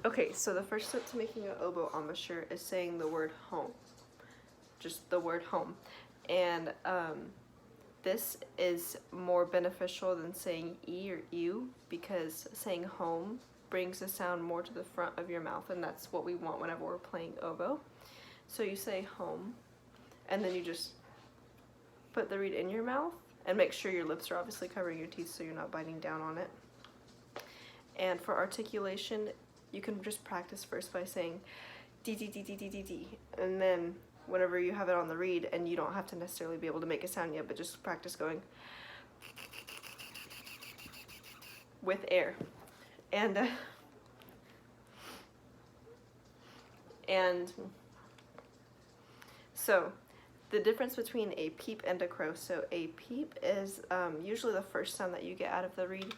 Okay, so the first step to making an oboe embouchure is saying the word home. Just the word home. And this is more beneficial than saying E or ew, because saying home brings the sound more to the front of your mouth, and that's what we want whenever we're playing oboe. So you say home, and then you just put the reed in your mouth, and make sure your lips are obviously covering your teeth so you're not biting down on it. And for articulation, you can just practice first by saying D D D D D D D, and then whenever you have it on the reed, and you don't have to necessarily be able to make a sound yet, but just practice going with air. And so the difference between a peep and a crow. So a peep is usually the first sound that you get out of the reed,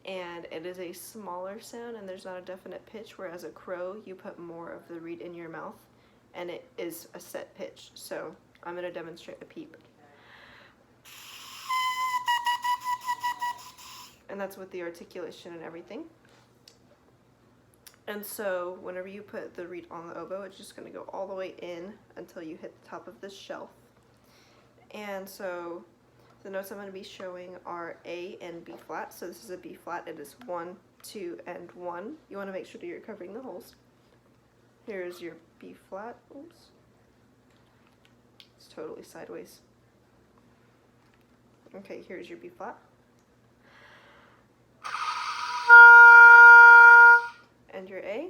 and it is a smaller sound and there's not a definite pitch, whereas a crow, you put more of the reed in your mouth and it is a set pitch. So I'm going to demonstrate a peep. And that's with the articulation and everything. And so whenever you put the reed on the oboe, it's just going to go all the way in until you hit the top of this shelf. And so the notes I'm going to be showing are A and B flat. So this is a B flat. It is 1, 2, and 1. You want to make sure that you're covering the holes. Here's your B flat. Oops. It's totally sideways. Okay, here's your B flat. And your A.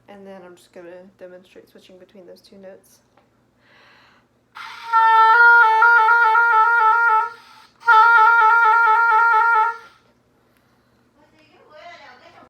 And then I'm just going to demonstrate switching between those two notes.